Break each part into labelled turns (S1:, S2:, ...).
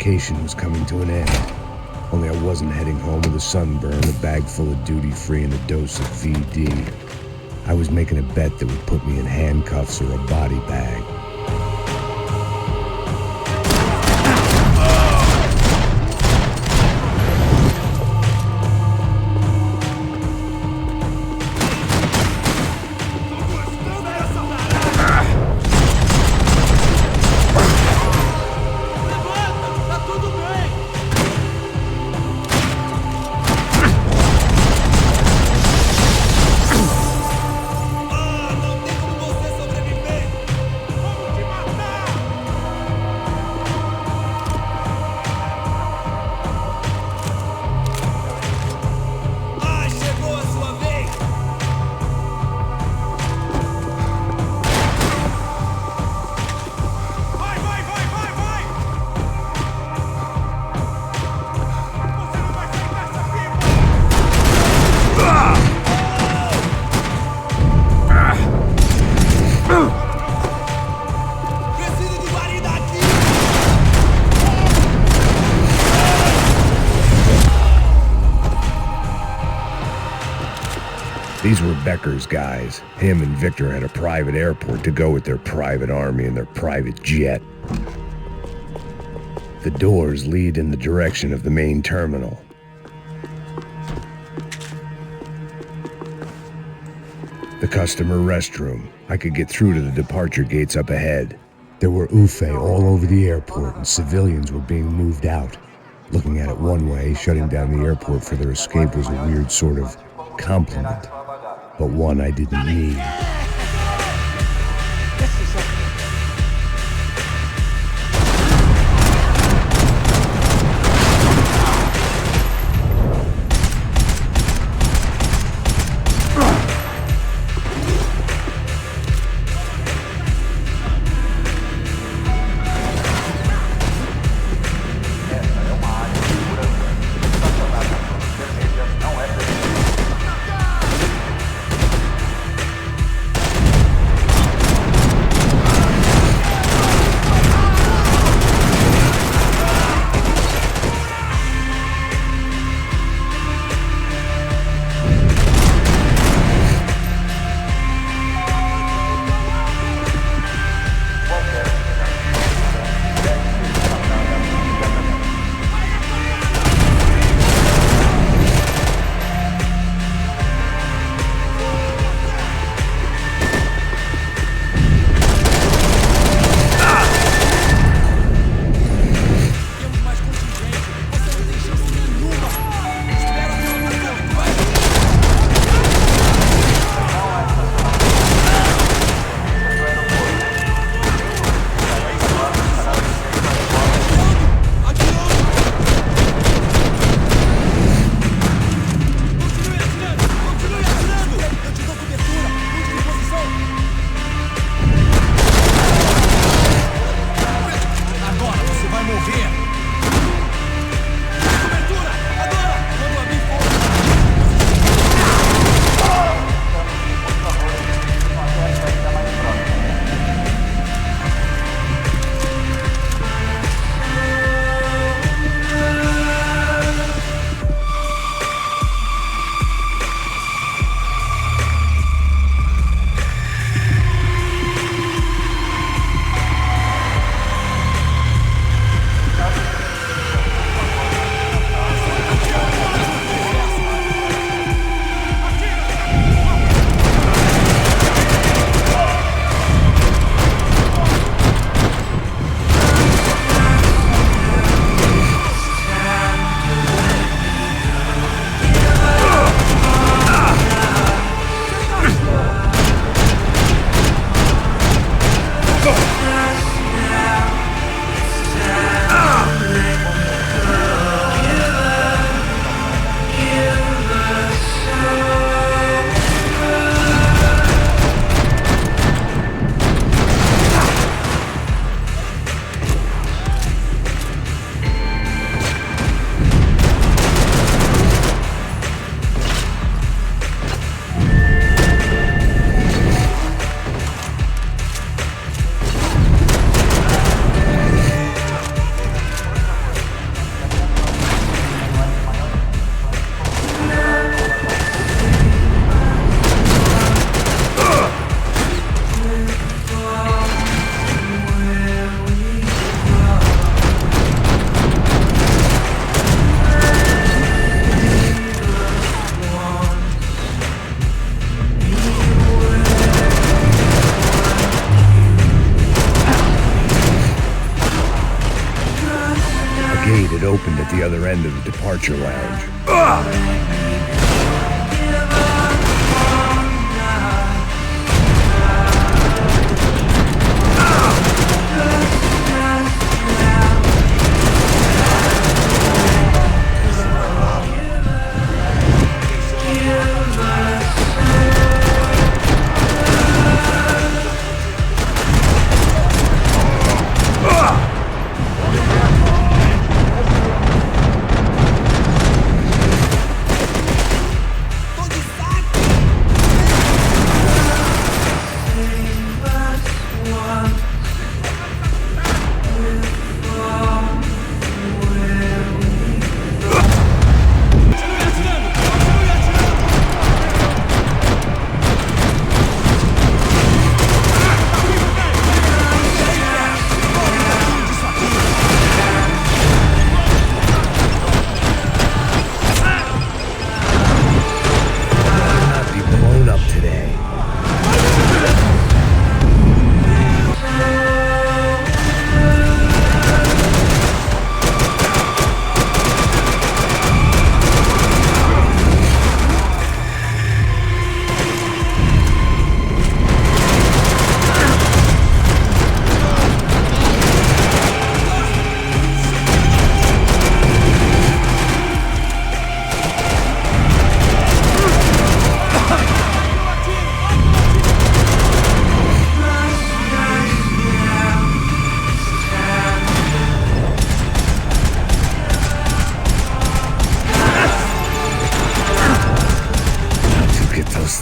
S1: vacation was coming to an end. Only I wasn't heading home with a sunburn, a bag full of duty-free, and a dose of VD. I was making a bet that would put me in handcuffs or a body bag. These were Becker's guys. Him and Victor had a private airport to go with their private army and their private jet. The doors lead in the direction of the main terminal. The customer restroom. I could get through to the departure gates up ahead. There were UFE all over the airport and civilians were being moved out. Looking at it one way, shutting down the airport for their escape was a weird sort of compliment, but one I didn't need. It opened at the other end of the departure lounge.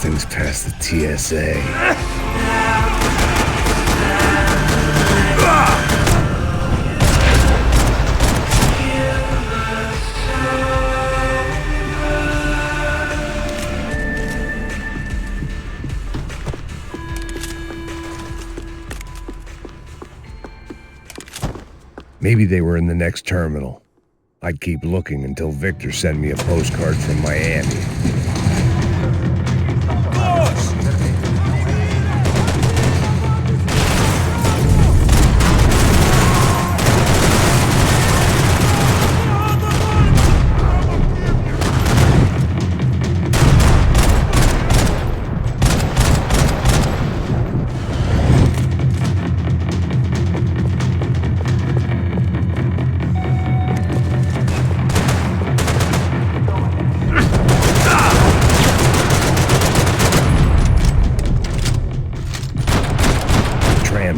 S1: Things past the TSA. Maybe they were in the next terminal. I'd keep looking until Victor sent me a postcard from Miami.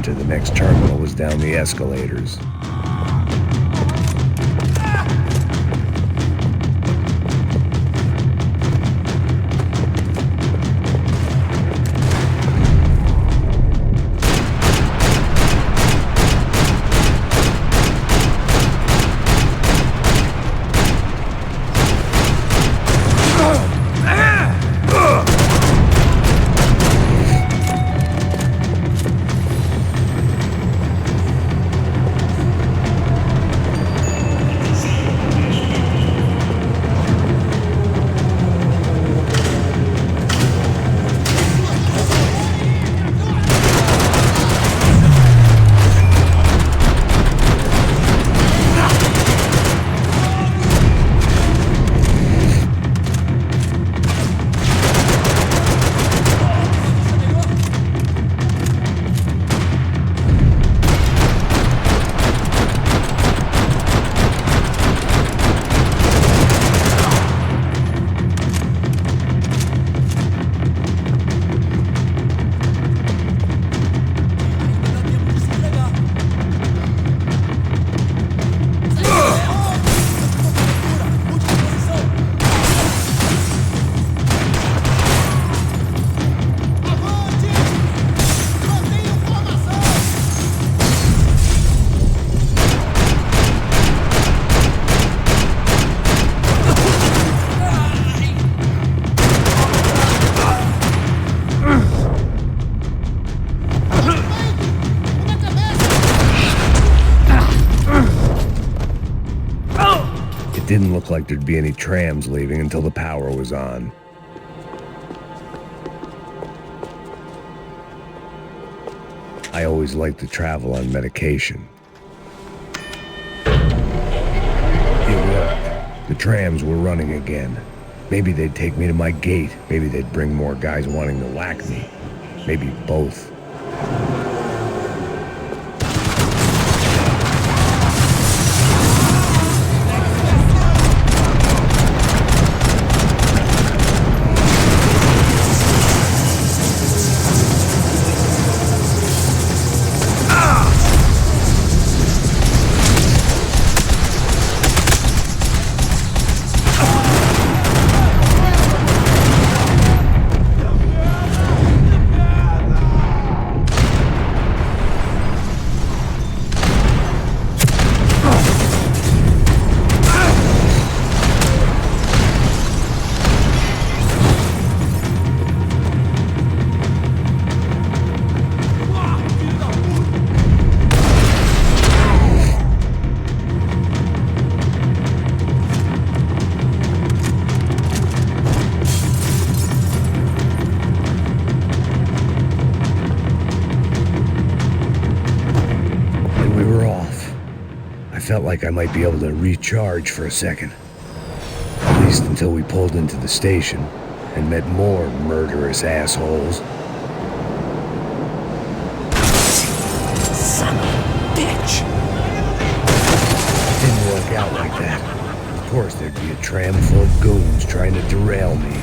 S1: To the next terminal was down the escalators. Didn't look like there'd be any trams leaving until the power was on. I always liked to travel on medication. trams were running again. Maybe they'd take me to my gate. Maybe they'd bring more guys wanting to whack me. Maybe both. Felt like I might be able to recharge for a second. At least until we pulled into the station and met more murderous assholes.
S2: Son of a bitch!
S1: Didn't work out like that. Of course there'd be a tram full of goons trying to derail me.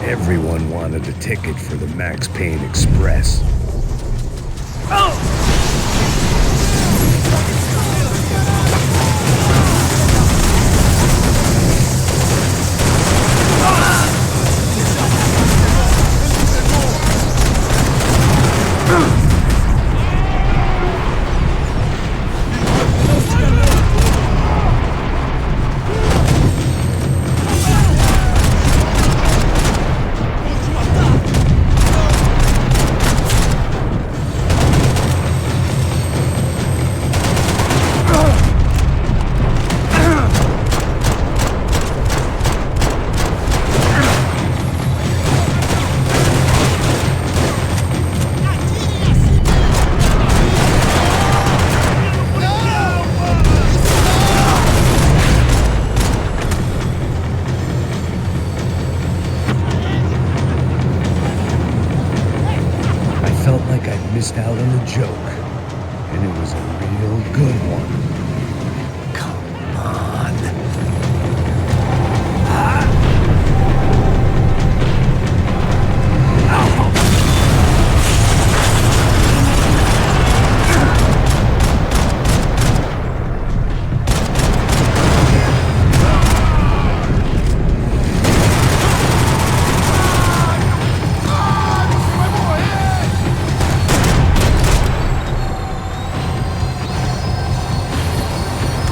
S1: Everyone wanted a ticket for the Max Payne Express. joke, and it was a real good one. Come on.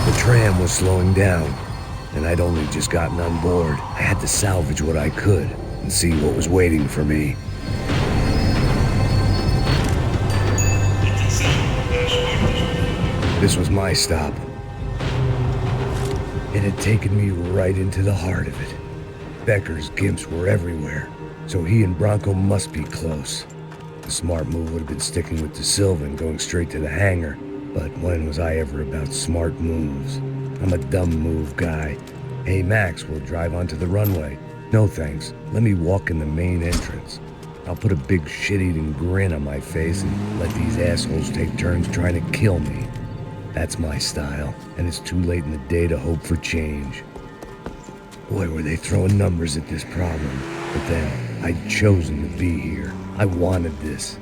S1: The tram was slowing down, and I'd only just gotten on board. I had to salvage what I could and see what was waiting for me. This was my stop. It had taken me right into the heart of it. Becker's gimps were everywhere, so he and Bronco must be close. The smart move would have been sticking with De Silva and going straight to the hangar, but when was I ever about smart moves? I'm a dumb move guy. Hey Max, we'll drive onto the runway. No thanks, let me walk in the main entrance. I'll put a big shit-eating grin on my face and let these assholes take turns trying to kill me. That's my style, and it's too late in the day to hope for change. Boy, were they throwing numbers at this problem. But then, I'd chosen to be here. I wanted this.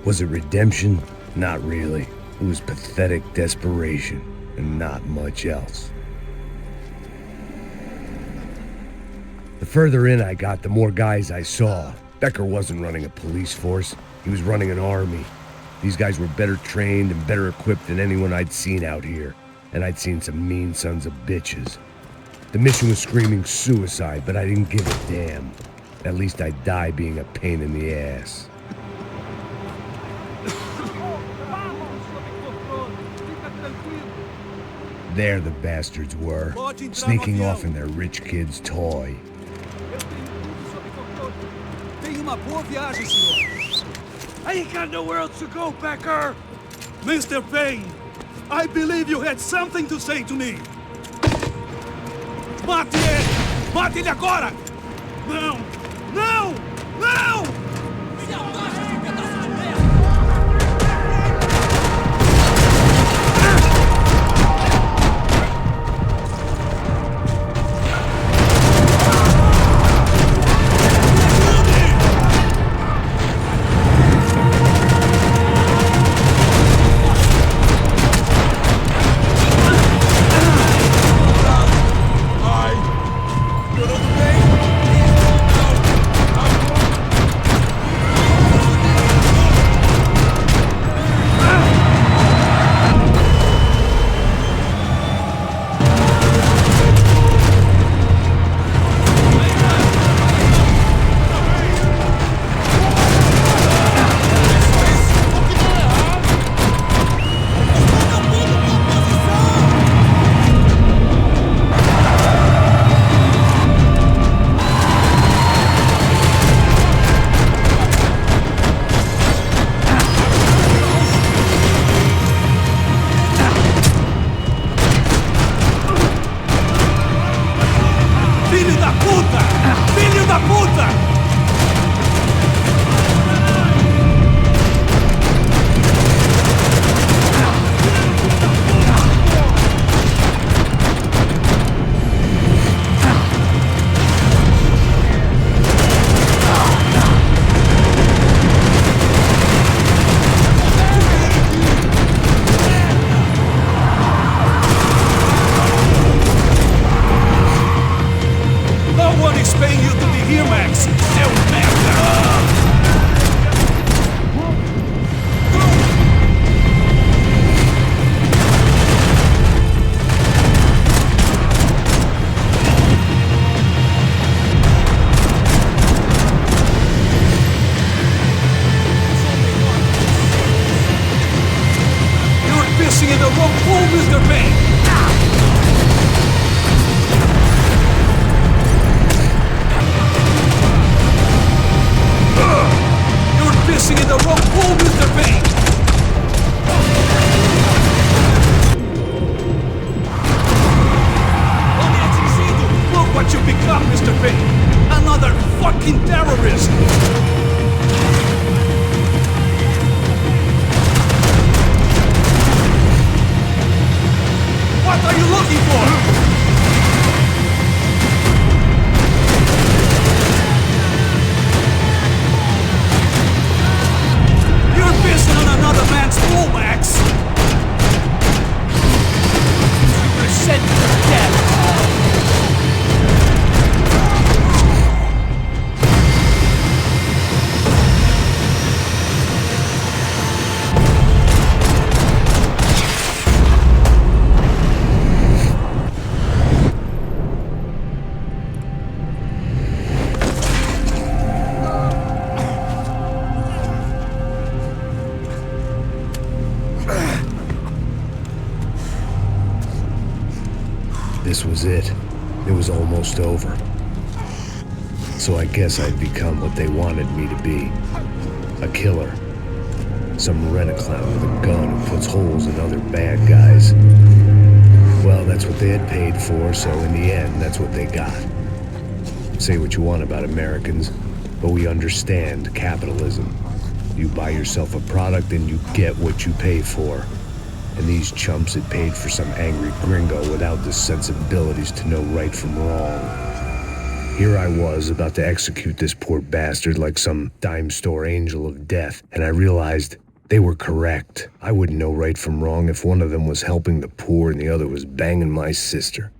S1: Was it redemption? Not really. It was pathetic desperation, and not much else. The further in I got, the more guys I saw. Becker wasn't running a police force. He was running an army. These guys were better trained and better equipped than anyone I'd seen out here, and I'd seen some mean sons of bitches. The mission was screaming suicide, but I didn't give a damn. At least I'd die being a pain in the ass. There the bastards were, sneaking off in their rich kid's toy.
S2: Tenha uma boa viagem, senhor. I ain't got nowhere else to go, Becker! Mr. Payne, I believe you had something to say to me. Mate ele! Mate ele agora! Não! Não! Não!
S1: This was it. It was almost over. So I guess I'd become what they wanted me to be. A killer. Some rent-a-clown with a gun who puts holes in other bad guys. Well, that's what they had paid for, so in the end, that's what they got. Say what you want about Americans, but we understand capitalism. You buy yourself a product and you get what you pay for. And these chumps had paid for some angry gringo without the sensibilities to know right from wrong. Here I was about to execute this poor bastard like some dime store angel of death, and I realized they were correct. I wouldn't know right from wrong if one of them was helping the poor and the other was banging my sister.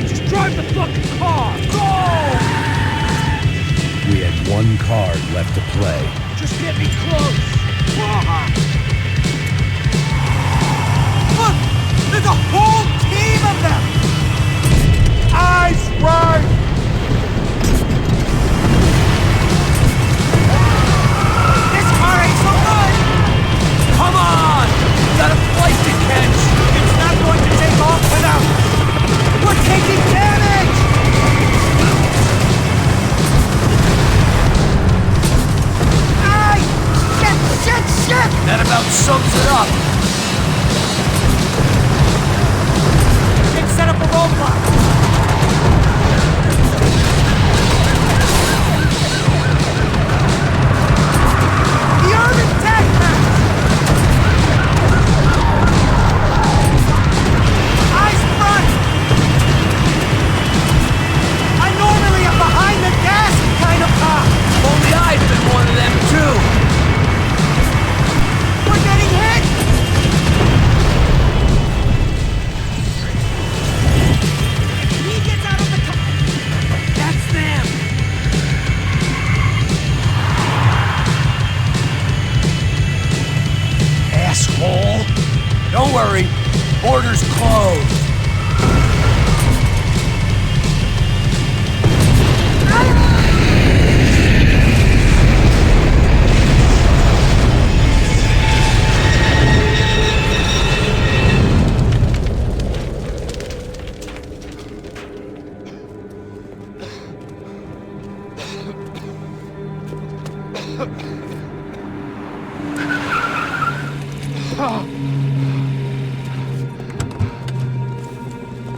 S2: Just drive the fucking car! Go!
S1: We had one card left to play.
S2: Just get me close! Look! There's a whole team of them! Eyes right! This car ain't so good! Come on! We got a flight to catch! It's not going to take off without... We're taking damage! Aye! Shit! That about sums it up. Let's set up a roadblock. The urban tech match! Eyes front! Behind the gas kind of car! Only I've been one of them too! We're getting hit! He gets out of the car! That's them! Asshole! Don't worry, border's closed.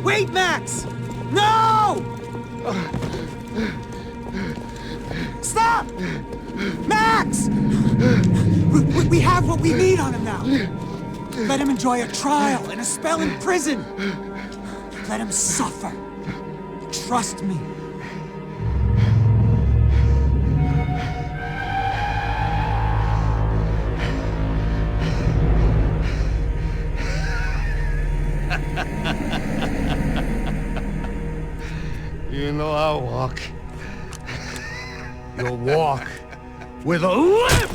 S2: Wait, Max! No! Stop! Max! We have what we need on him now. Let him enjoy a trial and a spell in prison. Let him suffer. Trust me.
S3: You know I'll walk.
S2: You'll walk with a limp!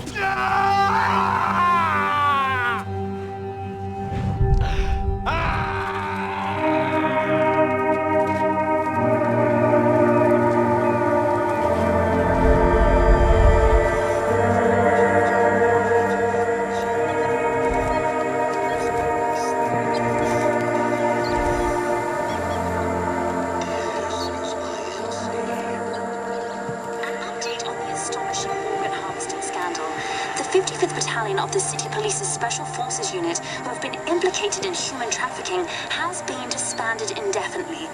S4: The 55th Battalion of the City Police's Special Forces Unit, who have been implicated in human trafficking, has been disbanded indefinitely.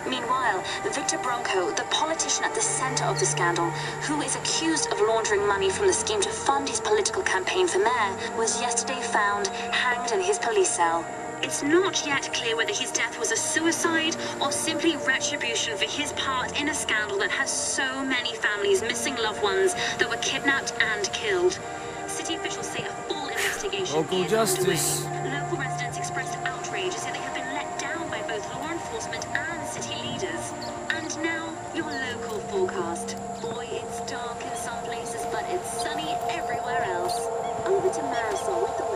S4: Meanwhile, Victor Bronco, the politician at the center of the scandal, who is accused of laundering money from the scheme to fund his political campaign for mayor, was yesterday found hanged in his police cell. It's not yet clear whether his death was a suicide or simply retribution for his part in a scandal that has so many families missing loved ones that were kidnapped and killed. City officials say a full investigation
S2: Local
S4: is
S2: justice.
S4: underway. Local residents expressed outrage as they have been let down by both law enforcement and city leaders. And now, your local forecast. Boy, it's dark in some places, but it's sunny everywhere else. Over to Marisol with the